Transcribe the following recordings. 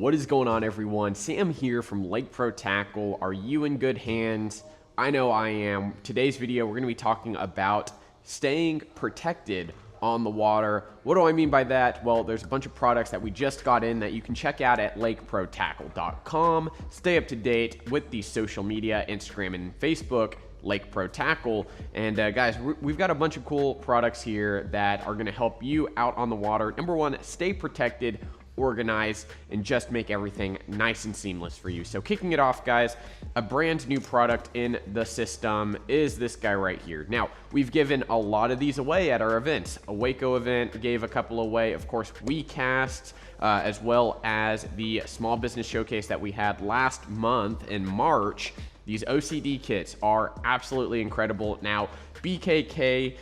What is going on, everyone? Sam here from Lake Pro Tackle. Are you in good hands? I know I am. Today's video, we're going to be talking about staying protected on the water. What do I mean by that? Well, there's a bunch of products that we just got in that you can check out at lakeprotackle.com. Stay up to date with the social media, Instagram and Facebook, Lake Pro Tackle. And guys, we've got a bunch of cool products here that are going to help you out on the water. Number one, stay protected, organized, and just make everything nice and seamless for you. So kicking it off, guys, a brand new product in the system is this guy right here. Now, we've given a lot of these away at our events. A Waco event gave a couple away. Of course, WeCast, as well as the small business showcase that we had last month in March. These OCD kits are absolutely incredible. Now, BKK,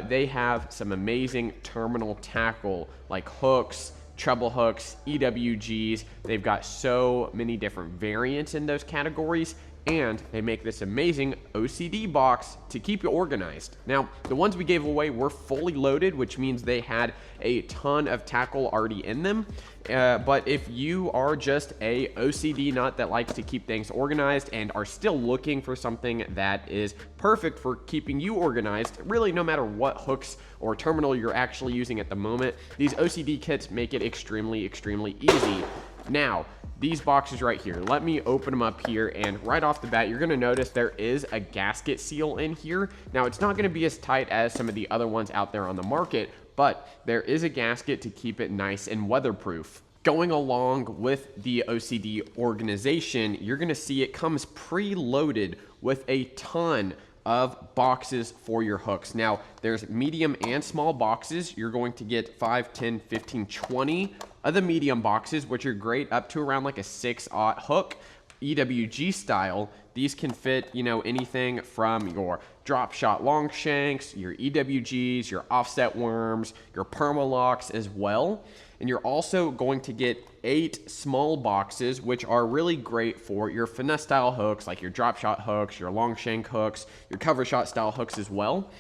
they have some amazing terminal tackle like hooks, treble hooks, EWGs. They've got so many different variants in those categories, and they make this amazing OCD box to keep you organized. Now, the ones we gave away were fully loaded, which means they had a ton of tackle already in them. But if you are just a OCD nut that likes to keep things organized and are still looking for something that is perfect for keeping you organized, really no matter what hooks or terminal you're actually using at the moment, these OCD kits make it extremely, extremely easy. Now, these boxes right here, let me open them up here, and right off the bat, you're gonna notice there is a gasket seal in here. Now, it's not gonna be as tight as some of the other ones out there on the market, but there is a gasket to keep it nice and weatherproof. Going along with the OCD organization, you're gonna see it comes preloaded with a ton of boxes for your hooks. Now, there's medium and small boxes. You're going to get 5, 10, 15, 20 of the medium boxes, which are great up to around like a 6/0 hook, EWG style. These can fit, you know, anything from your drop shot long shanks, your EWGs, your offset worms, your permalocks as well. And you're also going to get 8 small boxes, which are really great for your finesse style hooks, like your drop shot hooks, your long shank hooks, your cover shot style hooks as well.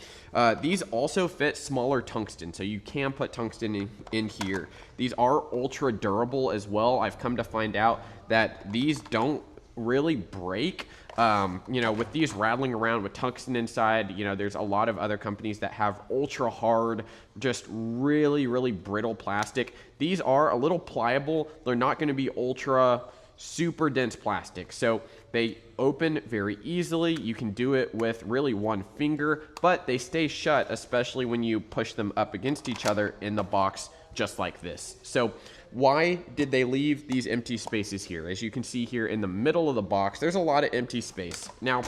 These also fit smaller tungsten, so you can put tungsten in here. These are ultra durable as well. I've come to find out that these don't really break. You know, with these rattling around with tungsten inside, you know, there's a lot of other companies that have ultra hard, just really, really brittle plastic. These are a little pliable. They're not going to be ultra super dense plastic. So they open very easily. You can do it with really one finger, but they stay shut, especially when you push them up against each other in the box just like this. So why did they leave these empty spaces here? As you can see here in the middle of the box, there's a lot of empty space. Now,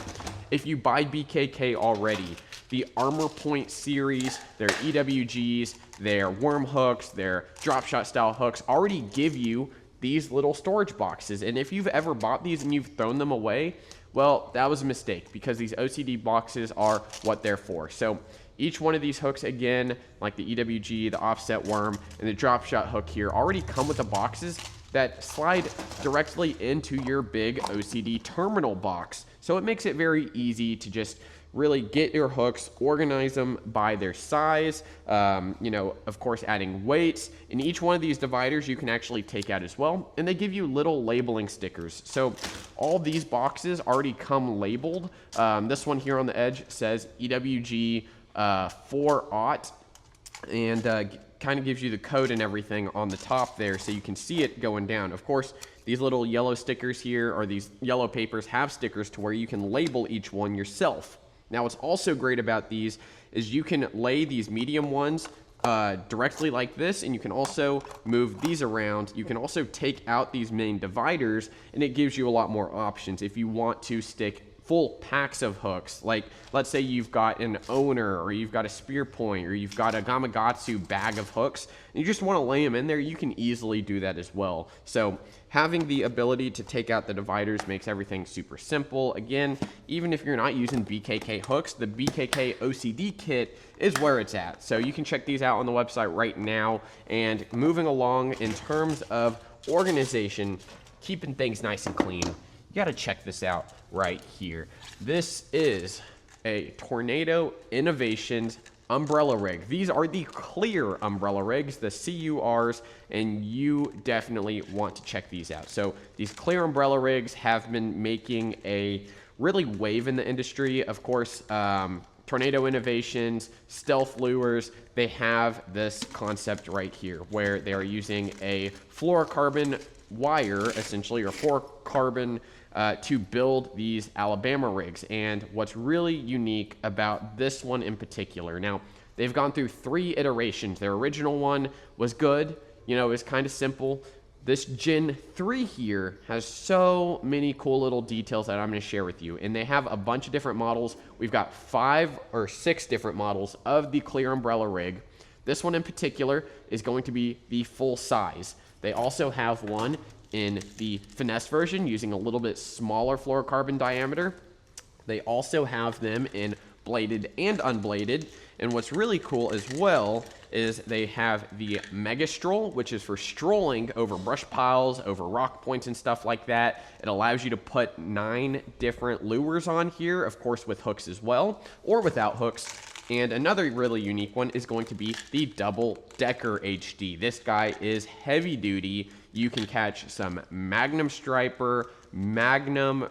if you buy BKK already, the Armor Point series, their EWGs, their worm hooks, their drop shot style hooks already give you these little storage boxes. And if you've ever bought these and you've thrown them away, well, that was a mistake, because these OCD boxes are what they're for. So each one of these hooks, again, like the EWG, the offset worm, and the drop shot hook here, already come with the boxes that slide directly into your big OCD terminal box. So it makes it very easy to just really get your hooks, organize them by their size, you know, of course, adding weights. And each one of these dividers you can actually take out as well. And they give you little labeling stickers. So all these boxes already come labeled. This one here on the edge says EWG 4/0, and kind of gives you the code and everything on the top there, so you can see it going down. Of course, these little yellow stickers here, or these yellow papers, have stickers to where you can label each one yourself. Now, what's also great about these is you can lay these medium ones directly like this, and you can also move these around. You can also take out these main dividers, and it gives you a lot more options if you want to stick full packs of hooks. Like, let's say you've got an owner, or you've got a spear point, or you've got a Gamakatsu bag of hooks, and you just want to lay them in there, you can easily do that as well. So having the ability to take out the dividers makes everything super simple. Again, even if you're not using BKK hooks, the BKK OCD kit is where it's at. So you can check these out on the website right now. And moving along in terms of organization, keeping things nice and clean, you got to check this out right here. This is a Tornado Innovations umbrella rig. These are the clear umbrella rigs, the CURs, and you definitely want to check these out. So these clear umbrella rigs have been making a really wave in the industry. Of course, Tornado Innovations, Stealth Lures, they have this concept right here where they are using a fluorocarbon wire, essentially, or fluorocarbon to build these Alabama rigs. And what's really unique about this one in particular, now, they've gone through 3 iterations. Their original one was good, you know, it was kind of simple. This Gen 3 here has so many cool little details that I'm going to share with you. And they have a bunch of different models. We've got 5 or 6 different models of the clear umbrella rig. This one in particular is going to be the full size. They also have one in the finesse version using a little bit smaller fluorocarbon diameter. They also have them in bladed and unbladed. And what's really cool as well is they have the Mega Stroll, which is for strolling over brush piles, over rock points and stuff like that. It allows you to put 9 different lures on here, of course with hooks as well, or without hooks. And another really unique one is going to be the Double Decker HD. This guy is heavy duty. You can catch some Magnum striper, Magnum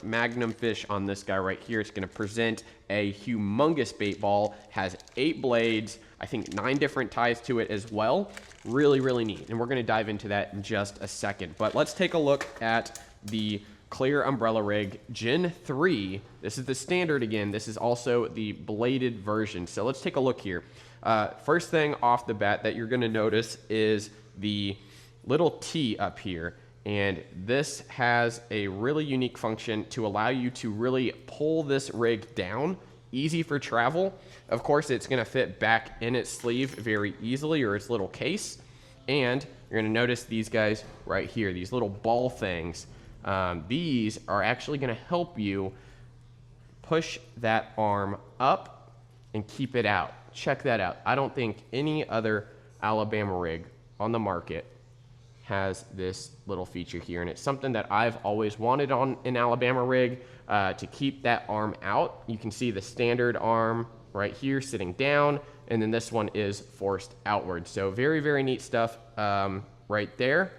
fish on this guy right here. It's going to present a humongous bait ball, has 8 blades, I think 9 different ties to it as well. Really, really neat. And we're going to dive into that in just a second. But let's take a look at the clear umbrella rig Gen 3. This is the standard again. This is also the bladed version. So let's take a look here. First thing off the bat that you're going to notice is the little T up here. And this has a really unique function to allow you to really pull this rig down, easy for travel. Of course, it's going to fit back in its sleeve very easily, or its little case. And you're going to notice these guys right here, these little ball things. These are actually going to help you push that arm up and keep it out. Check that out. I don't think any other Alabama rig on the market has this little feature here, and it's something that I've always wanted on an Alabama rig, to keep that arm out. You can see the standard arm right here sitting down, and then this one is forced outward. So very, very neat stuff right there.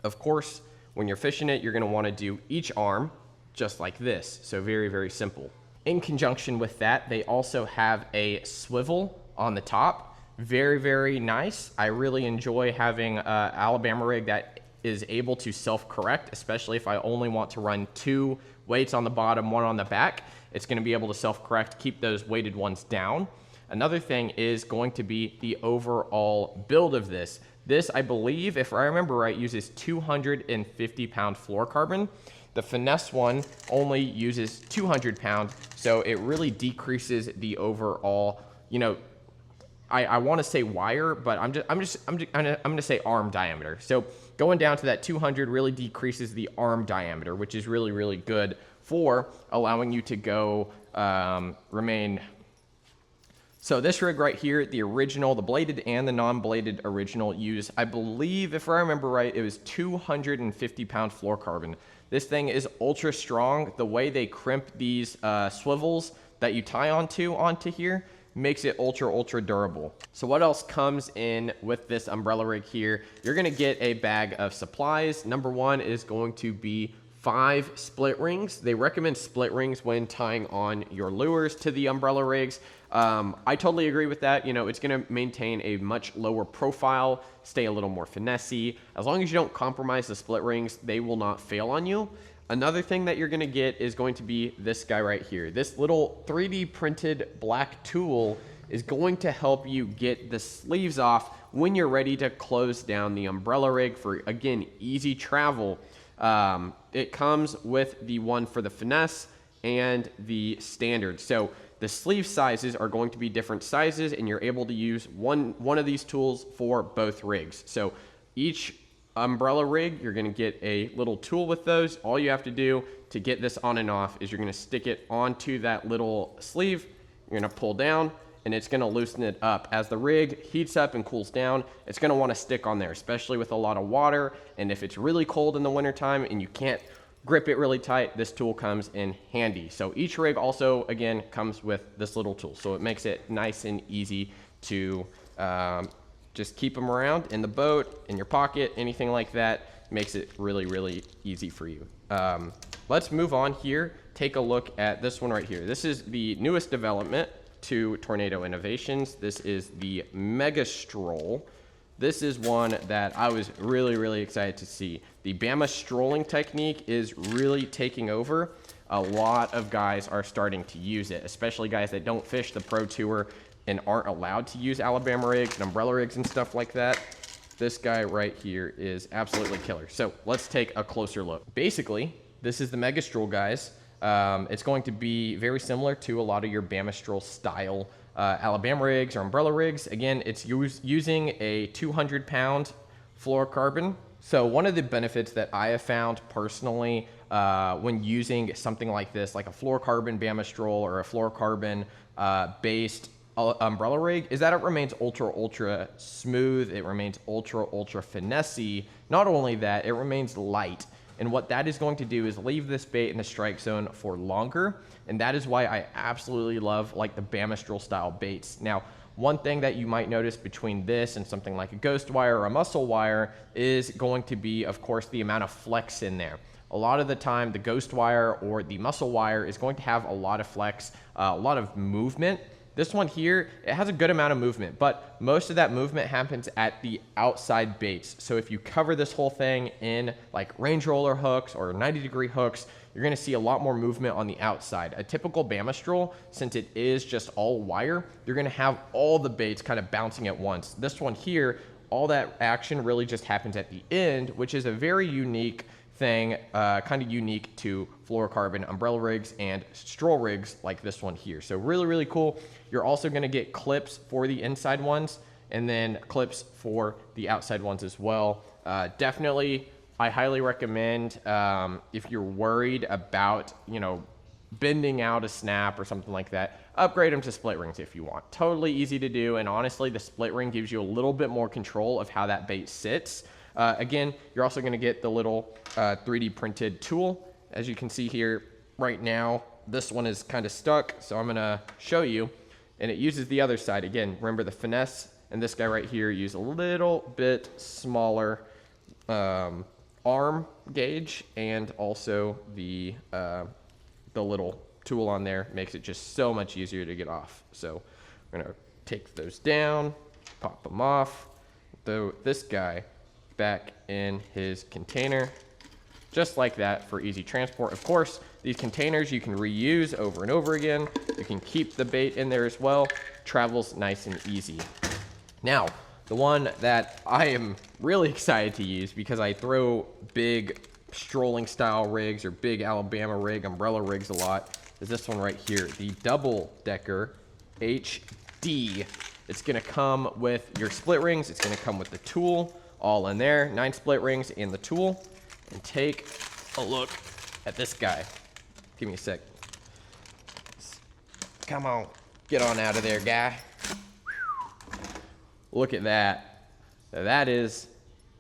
Of course, when you're fishing it, you're going to want to do each arm just like this. So very, very simple. In conjunction with that, they also have a swivel on the top. Very, very nice. I really enjoy having an Alabama rig that is able to self-correct, especially if I only want to run 2 weights on the bottom, 1 on the back. It's going to be able to self-correct, keep those weighted ones down. Another thing is going to be the overall build of this. This, I believe, if I remember right, uses 250-pound fluorocarbon. The finesse one only uses 200 pound, so it really decreases the overall, you know, I want to say wire, but I'm going to say arm diameter. So going down to that 200 really decreases the arm diameter, which is really, really good for allowing you to go remain. So this rig right here, the original, the bladed and the non-bladed original use, I believe, if I remember right, it was 250-pound fluorocarbon. This thing is ultra strong. The way they crimp these swivels that you tie onto here makes it ultra durable. So what else comes in with this umbrella rig here? You're gonna get a bag of supplies. Number 1 is going to be 5 split rings. They recommend split rings when tying on your lures to the umbrella rigs. I totally agree with that. You know, it's gonna maintain a much lower profile, stay a little more finessey. As long as you don't compromise the split rings, they will not fail on you. Another thing that you're going to get is going to be this guy right here. This little 3D printed black tool is going to help you get the sleeves off when you're ready to close down the umbrella rig for, again, easy travel. It comes with the one for the finesse and the standard. So the sleeve sizes are going to be different sizes, and you're able to use one of these tools for both rigs. So each umbrella rig, you're going to get a little tool with those. All you have to do to get this on and off is you're going to stick it onto that little sleeve. You're going to pull down, and it's going to loosen it up. As the rig heats up and cools down, it's going to want to stick on there, especially with a lot of water. And if it's really cold in the wintertime and you can't grip it really tight, this tool comes in handy. So each rig also, again, comes with this little tool. So it makes it nice and easy to just keep them around in the boat, in your pocket, anything like that. Makes it really, really easy for you. Let's move on here. Take a look at this one right here. This is the newest development to Tornado Innovations. This is the Mega Stroll. This is one that I was really, really excited to see. The Bama strolling technique is really taking over. A lot of guys are starting to use it, especially guys that don't fish the Pro Tour and aren't allowed to use Alabama rigs and umbrella rigs and stuff like that. This guy right here is absolutely killer. So let's take a closer look. Basically, this is the Mega Stroll, guys. It's going to be very similar to a lot of your Bama Stroll style Alabama rigs or umbrella rigs. Again, it's using a 200-pound fluorocarbon. So one of the benefits that I have found personally when using something like this, like a fluorocarbon Bama Stroll or a fluorocarbon based umbrella rig, is that it remains ultra smooth. It remains ultra finessey. Not only that, it remains light. And what that is going to do is leave this bait in the strike zone for longer. And that is why I absolutely love like the Bama Stroll style baits. Now, one thing that you might notice between this and something like a ghost wire or a muscle wire is going to be, of course, the amount of flex in there. A lot of the time, the ghost wire or the muscle wire is going to have a lot of flex, a lot of movement. This one here, it has a good amount of movement, but most of that movement happens at the outside baits. So if you cover this whole thing in like range roller hooks or 90-degree hooks, you're gonna see a lot more movement on the outside. A typical Bama Stroll, since it is just all wire, you're gonna have all the baits kind of bouncing at once. This one here, all that action really just happens at the end, which is a very unique thing, kind of unique to fluorocarbon umbrella rigs and stroll rigs like this one here. So really cool. You're also going to get clips for the inside ones and then clips for the outside ones as well. Definitely, I highly recommend if you're worried about, you know, bending out a snap or something like that, upgrade them to split rings if you want. Totally easy to do, and honestly, the split ring gives you a little bit more control of how that bait sits. Again, you're also going to get the little 3D printed tool. As you can see here right now, this one is kind of stuck, so I'm going to show you. And it uses the other side. Again, remember the finesse, and this guy right here use a little bit smaller arm gauge, and also the little tool on there makes it just so much easier to get off. So we're going to take those down, pop them off, throw this guy back in his container, just like that for easy transport. Of course, these containers you can reuse over and over again. You can keep the bait in there as well. Travels nice and easy. Now, the one that I am really excited to use because I throw big strolling style rigs or big Alabama rig, umbrella rigs a lot, is this one right here, the Double Decker HD. It's gonna come with your split rings. It's gonna come with the tool all in there, 9 split rings and the tool. And take a look at this guy. Give me a sec. Come on, get on out of there, guy. Look at that. Now that is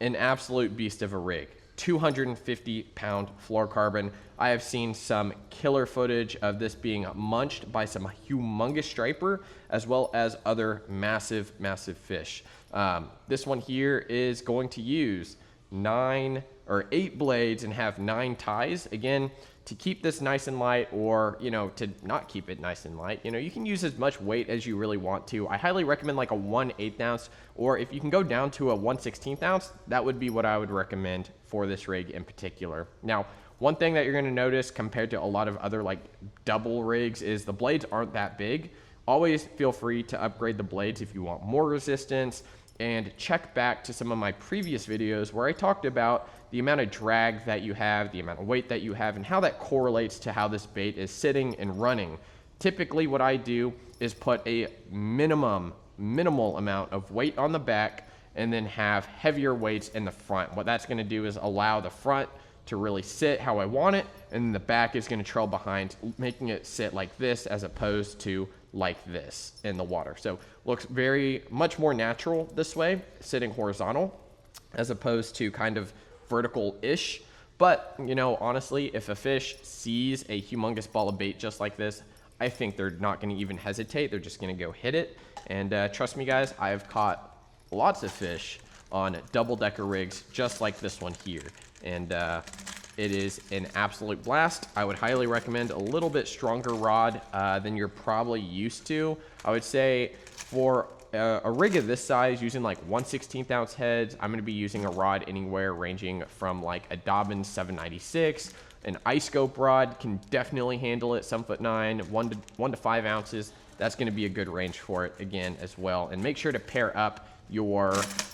an absolute beast of a rig. 250-pound fluorocarbon. I have seen some killer footage of this being munched by some humongous striper, as well as other massive fish. This one here is going to use 8 blades and have 9 ties. Again, to keep this nice and light, or, you know, to not keep it nice and light, you know, you can use as much weight as you really want to. I highly recommend like a 1/8 ounce, or if you can go down to a 1/16 ounce, that would be what I would recommend for this rig in particular. Now, one thing that you're going to notice compared to a lot of other like double rigs is the blades aren't that big. Always feel free to upgrade the blades if you want more resistance, and check back to some of my previous videos where I talked about the amount of drag that you have, the amount of weight that you have, and how that correlates to how this bait is sitting and running. Typically what I do is put a minimal amount of weight on the back and then have heavier weights in the front. What that's going to do is allow the front to really sit how I want it, and the back is going to trail behind, making it sit like this as opposed to like this in the water. So looks very much more natural this way, sitting horizontal, as opposed to kind of vertical-ish. But, you know, honestly, if a fish sees a humongous ball of bait just like this, I think they're not going to even hesitate. They're just going to go hit it. And trust me, guys, I've caught lots of fish on double-decker rigs just like this one here. And it is an absolute blast. I would highly recommend a little bit stronger rod than you're probably used to. I would say for a rig of this size, using like 1/16 ounce heads, I'm going to be using a rod anywhere ranging from like a Dobbins 796. An ice scope rod can definitely handle it, 7'9", 1 to 5 ounces. That's going to be a good range for it again as well. And make sure to pair up your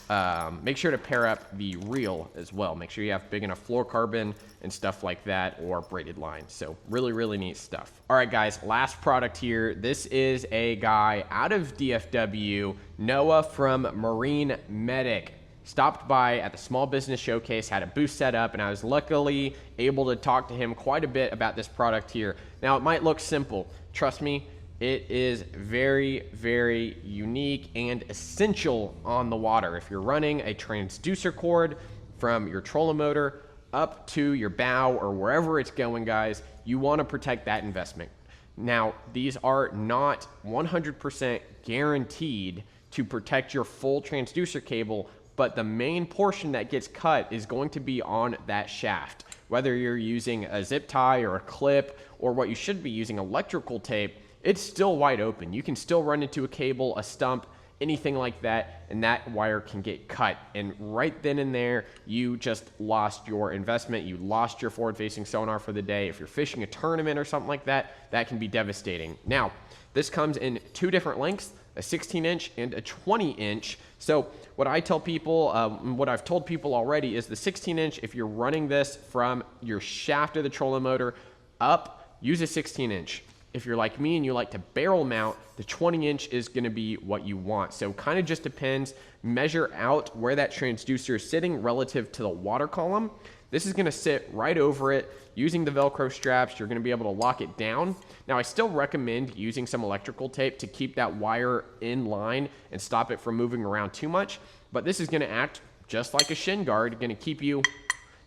the reel as well. Make sure you have big enough fluorocarbon and stuff like that, or braided line. So really neat stuff. All right, guys, last product here. This is a guy out of DFW, Noah from Marine Medic. Stopped by at the small business showcase, had a booth set up, and I was luckily able to talk to him quite a bit about this product here. Now, it might look simple. Trust me, it is very unique and essential on the water. If you're running a transducer cord from your trolling motor up to your bow or wherever it's going, guys, you want to protect that investment. Now, these are not 100% guaranteed to protect your full transducer cable, but the main portion that gets cut is going to be on that shaft. Whether you're using a zip tie or a clip, or what you should be using, electrical tape, it's still wide open. You can still run into a cable, a stump, anything like that, and that wire can get cut. And right then and there, you just lost your investment. You lost your forward-facing sonar for the day. If you're fishing a tournament or something like that, that can be devastating. Now, this comes in 2 different lengths, a 16-inch and a 20-inch. So what I tell people, what I've told people already, is the 16-inch, if you're running this from your shaft of the trolling motor up, use a 16-inch. If you're like me and you like to barrel mount, the 20-inch is going to be what you want. So kind of just depends. Measure out where that transducer is sitting relative to the water column. This is going to sit right over it. Using the Velcro straps, you're going to be able to lock it down. Now, I still recommend using some electrical tape to keep that wire in line and stop it from moving around too much. But this is going to act just like a shin guard, going to keep you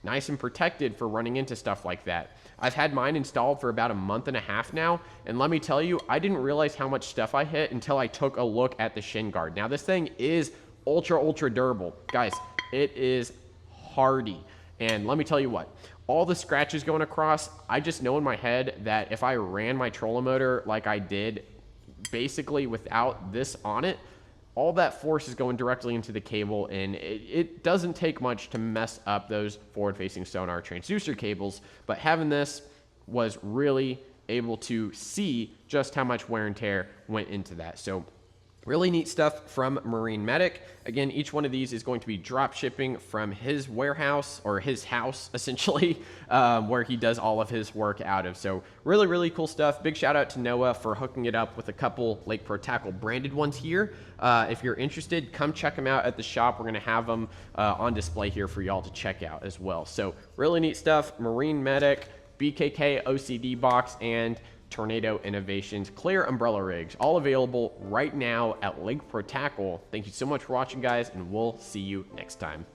nice and protected for running into stuff like that. I've had mine installed for about a month and a half now, and let me tell you, I didn't realize how much stuff I hit until I took a look at the shin guard. Now, this thing is ultra durable. Guys, it is hardy. And let me tell you what, all the scratches going across, I just know in my head that if I ran my trolling motor like I did, basically without this on it, all that force is going directly into the cable, and it doesn't take much to mess up those forward-facing sonar transducer cables, but having this was really able to see just how much wear and tear went into that. So really neat stuff from Marine Medic. Again, each one of these is going to be drop shipping from his warehouse, or his house, essentially, where he does all of his work out of. So really cool stuff. Big shout out to Noah for hooking it up with a couple Lake Pro Tackle branded ones here. If you're interested, come check them out at the shop. We're going to have them on display here for y'all to check out as well. So really neat stuff. Marine Medic, BKK OCD box, and Tornado Innovations clear umbrella rigs, all available right now at Lake Pro Tackle. Thank you so much for watching, guys, and we'll see you next time.